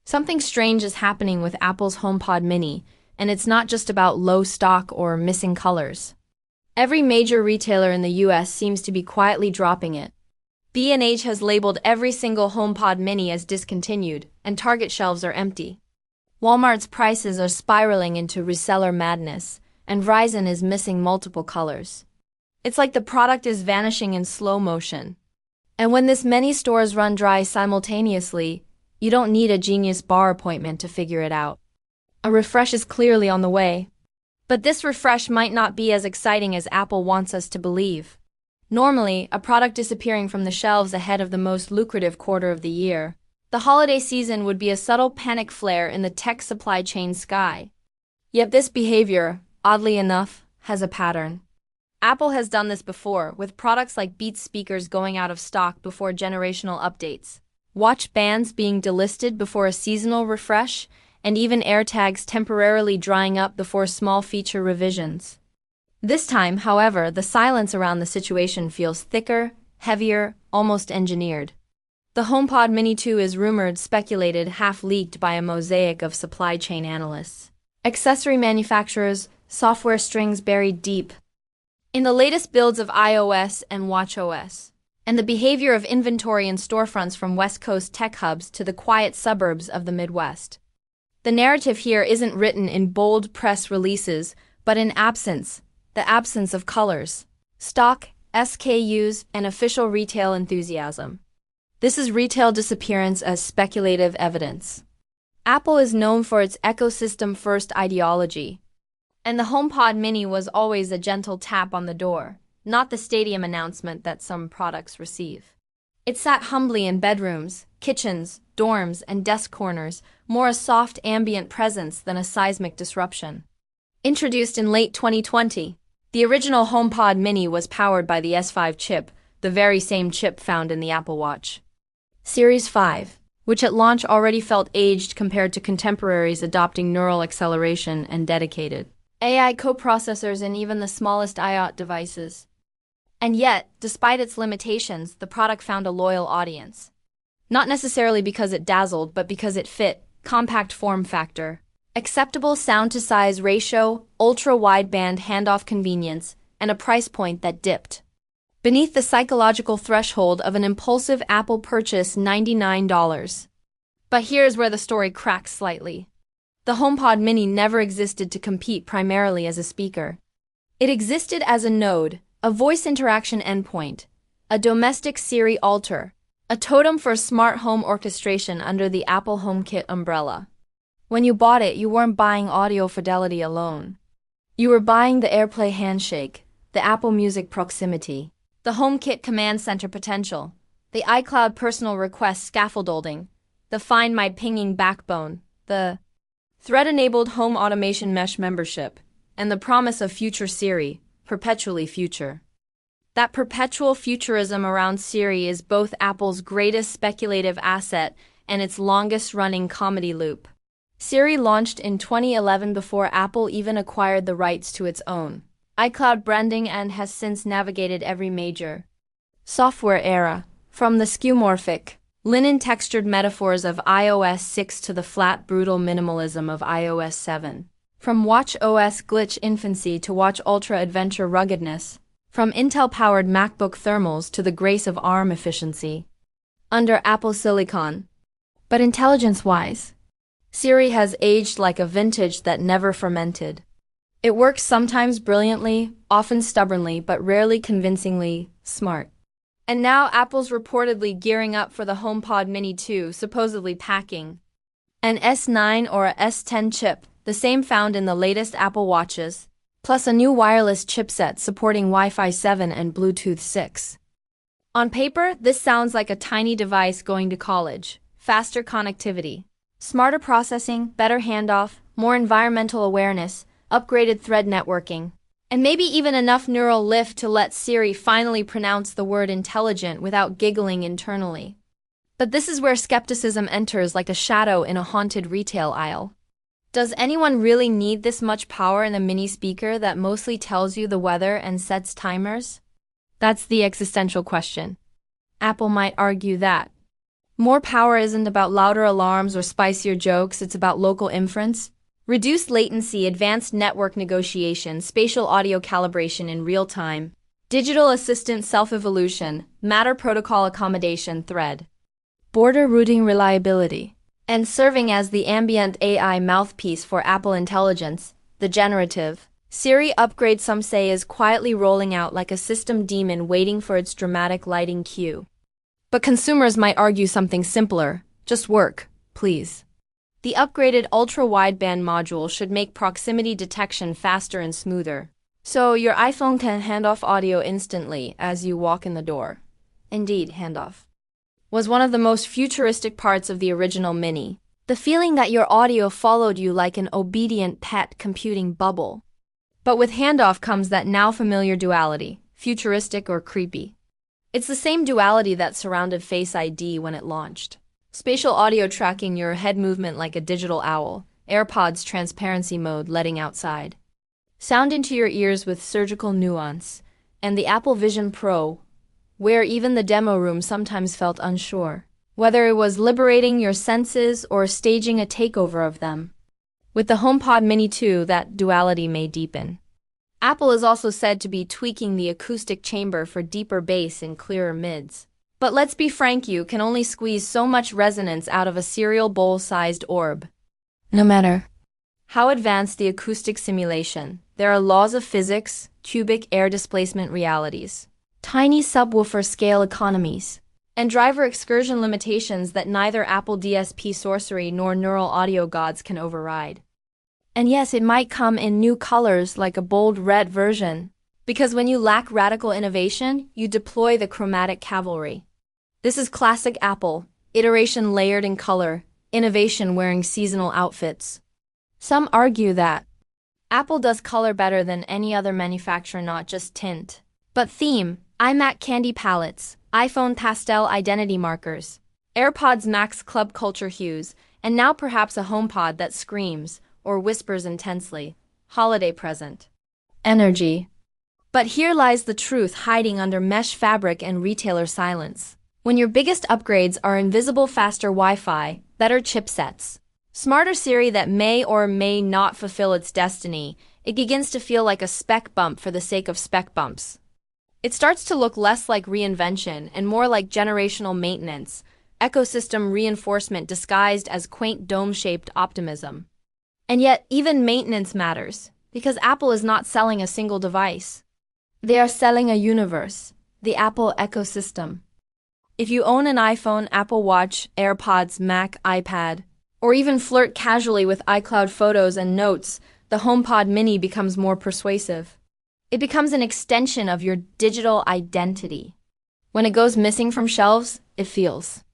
Something strange is happening with Apple's HomePod mini, and it's not just about low stock or missing colors. Every major retailer in the US seems to be quietly dropping it. B&H has labeled every single HomePod mini as discontinued, and Target shelves are empty. Walmart's prices are spiraling into reseller madness, and Verizon is missing multiple colors. It's like the product is vanishing in slow motion. And when this many stores run dry simultaneously, you don't need a genius bar appointment to figure it out. A refresh is clearly on the way. But this refresh might not be as exciting as Apple wants us to believe. Normally, a product disappearing from the shelves ahead of the most lucrative quarter of the year, the holiday season would be a subtle panic flare in the tech supply chain sky. Yet this behavior, oddly enough, has a pattern. Apple has done this before, with products like Beats speakers going out of stock before generational updates, watch bands being delisted before a seasonal refresh, and even AirTags temporarily drying up before small feature revisions. This time, however, the silence around the situation feels thicker, heavier, almost engineered. The HomePod Mini 2 is rumored, speculated, half-leaked by a mosaic of supply chain analysts, accessory manufacturers, software strings buried deep in the latest builds of iOS and watchOS, and the behavior of inventory in storefronts from West Coast tech hubs to the quiet suburbs of the Midwest. The narrative here isn't written in bold press releases, but in the absence of colors, stock, SKUs, and official retail enthusiasm. This is retail disappearance as speculative evidence. Apple is known for its ecosystem-first ideology, and the HomePod Mini was always a gentle tap on the door, not the stadium announcement that some products receive. It sat humbly in bedrooms, kitchens, dorms, and desk corners, more a soft ambient presence than a seismic disruption. Introduced in late 2020, the original HomePod Mini was powered by the S5 chip, the very same chip found in the Apple Watch Series 5, which at launch already felt aged compared to contemporaries adopting neural acceleration and dedicated AI coprocessors in even the smallest IoT devices. And yet, despite its limitations, the product found a loyal audience. Not necessarily because it dazzled, but because it fit: compact form factor, acceptable sound-to-size ratio, ultra-wideband handoff convenience, and a price point that dipped beneath the psychological threshold of an impulsive Apple purchase, $99. But here's where the story cracks slightly. The HomePod Mini never existed to compete primarily as a speaker. It existed as a node, a voice interaction endpoint, a domestic Siri altar, a totem for smart home orchestration under the Apple HomeKit umbrella. When you bought it, you weren't buying audio fidelity alone. You were buying the AirPlay handshake, the Apple Music proximity, the HomeKit command center potential, the iCloud personal request scaffolding, the Find My pinging backbone, the thread-enabled home automation mesh membership, and the promise of future Siri, perpetually future. That perpetual futurism around Siri is both Apple's greatest speculative asset and its longest-running comedy loop. Siri launched in 2011 before Apple even acquired the rights to its own iCloud branding and has since navigated every major software era, from the skeuomorphic, linen-textured metaphors of iOS 6 to the flat, brutal minimalism of iOS 7. From watchOS glitch infancy to watch Ultra adventure ruggedness, from Intel-powered MacBook thermals to the grace of ARM efficiency. Under Apple Silicon. But intelligence-wise, Siri has aged like a vintage that never fermented. It works sometimes brilliantly, often stubbornly, but rarely convincingly smart. And now Apple's reportedly gearing up for the HomePod Mini 2, supposedly packing an S9 or a S10 chip, the same found in the latest Apple Watches, plus a new wireless chipset supporting Wi-Fi 7 and Bluetooth 6. On paper, this sounds like a tiny device going to college: faster connectivity, smarter processing, better handoff, more environmental awareness, upgraded thread networking, and maybe even enough neural lift to let Siri finally pronounce the word intelligent without giggling internally. But this is where skepticism enters like a shadow in a haunted retail aisle. Does anyone really need this much power in a mini speaker that mostly tells you the weather and sets timers? That's the existential question. Apple might argue that More power isn't about louder alarms or spicier jokes, it's about local inference. Reduced latency, advanced network negotiation, spatial audio calibration in real time, digital assistant self-evolution, matter protocol accommodation thread, border routing reliability, and serving as the ambient AI mouthpiece for Apple Intelligence, the generative Siri upgrade some say is quietly rolling out like a system demon waiting for its dramatic lighting cue. But consumers might argue something simpler, just work, please. The upgraded ultra-wideband module should make proximity detection faster and smoother, so your iPhone can hand off audio instantly as you walk in the door. Indeed, handoff was one of the most futuristic parts of the original Mini. The feeling that your audio followed you like an obedient pet computing bubble. But with handoff comes that now familiar duality, futuristic or creepy. It's the same duality that surrounded Face ID when it launched. Spatial audio tracking your head movement like a digital owl, AirPods transparency mode letting outside sound into your ears with surgical nuance, and the Apple Vision Pro, where even the demo room sometimes felt unsure whether it was liberating your senses or staging a takeover of them. With the HomePod Mini 2, that duality may deepen. Apple is also said to be tweaking the acoustic chamber for deeper bass and clearer mids. But let's be frank, you can only squeeze so much resonance out of a cereal bowl-sized orb. No matter how advanced the acoustic simulation, there are laws of physics, cubic air displacement realities, tiny subwoofer scale economies, and driver excursion limitations that neither Apple DSP sorcery nor neural audio gods can override. And yes, it might come in new colors like a bold red version, because when you lack radical innovation, you deploy the chromatic cavalry. This is classic Apple, iteration layered in color, innovation wearing seasonal outfits. Some argue that Apple does color better than any other manufacturer, not just tint, but theme, iMac candy palettes, iPhone pastel identity markers, AirPods Max club culture hues, and now perhaps a HomePod that screams, or whispers intensely, holiday present energy. But here lies the truth hiding under mesh fabric and retailer silence. When your biggest upgrades are invisible faster Wi-Fi, better chipsets, smarter Siri that may or may not fulfill its destiny, it begins to feel like a spec bump for the sake of spec bumps. It starts to look less like reinvention and more like generational maintenance, ecosystem reinforcement disguised as quaint dome-shaped optimism. And yet, even maintenance matters, because Apple is not selling a single device. They are selling a universe, the Apple ecosystem. If you own an iPhone, Apple Watch, AirPods, Mac, iPad, or even flirt casually with iCloud photos and notes, the HomePod Mini becomes more persuasive. It becomes an extension of your digital identity. When it goes missing from shelves, it feels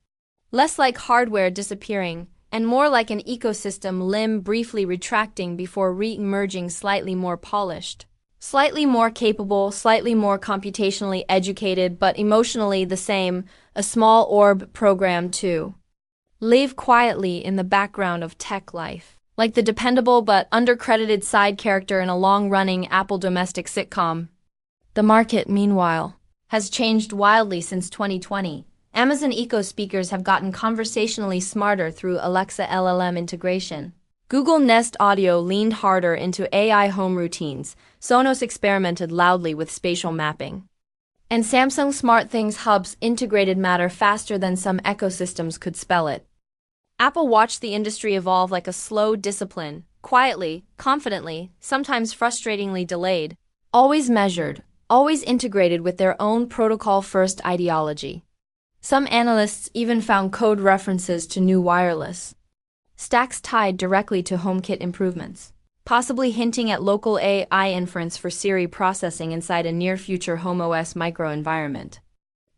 less like hardware disappearing and more like an ecosystem limb briefly retracting before re-emerging slightly more polished, slightly more capable, slightly more computationally educated, but emotionally the same, a small orb programmed to live quietly in the background of tech life, like the dependable but undercredited side character in a long-running Apple domestic sitcom. The market, meanwhile, has changed wildly since 2020. Amazon Echo speakers have gotten conversationally smarter through Alexa LLM integration. Google Nest Audio leaned harder into AI home routines. Sonos experimented loudly with spatial mapping. And Samsung SmartThings hubs integrated Matter faster than some ecosystems could spell it. Apple watched the industry evolve like a slow discipline, quietly, confidently, sometimes frustratingly delayed, always measured, always integrated with their own protocol-first ideology. Some analysts even found code references to new wireless stacks tied directly to HomeKit improvements, possibly hinting at local AI inference for Siri processing inside a near-future HomeOS microenvironment.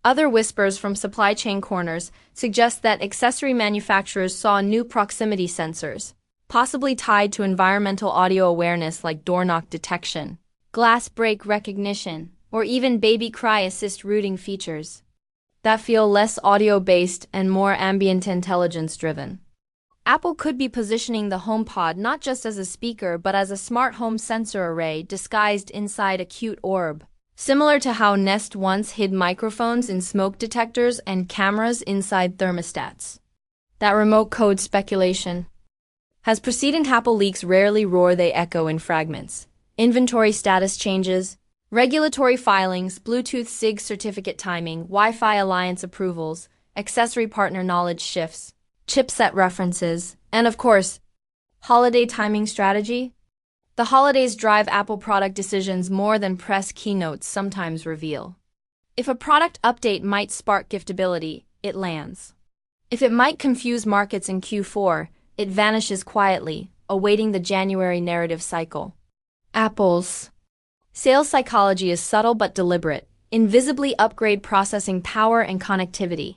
Other whispers from supply chain corners suggest that accessory manufacturers saw new proximity sensors, possibly tied to environmental audio awareness like door knock detection, glass break recognition, or even baby cry assist routing features that feel less audio-based and more ambient intelligence-driven. Apple could be positioning the HomePod not just as a speaker but as a smart home sensor array disguised inside a cute orb, Similar to how Nest once hid microphones in smoke detectors and cameras inside thermostats. That remote code speculation has preceded Apple leaks rarely roar, they echo in fragments. Inventory status changes, regulatory filings, Bluetooth SIG certificate timing, Wi-Fi alliance approvals, accessory partner knowledge shifts, chipset references, and of course, holiday timing strategy. The holidays drive Apple product decisions more than press keynotes sometimes reveal. If a product update might spark giftability, it lands. If it might confuse markets in Q4, it vanishes quietly, awaiting the January narrative cycle. Apple's sales psychology is subtle but deliberate, invisibly upgrade processing power and connectivity,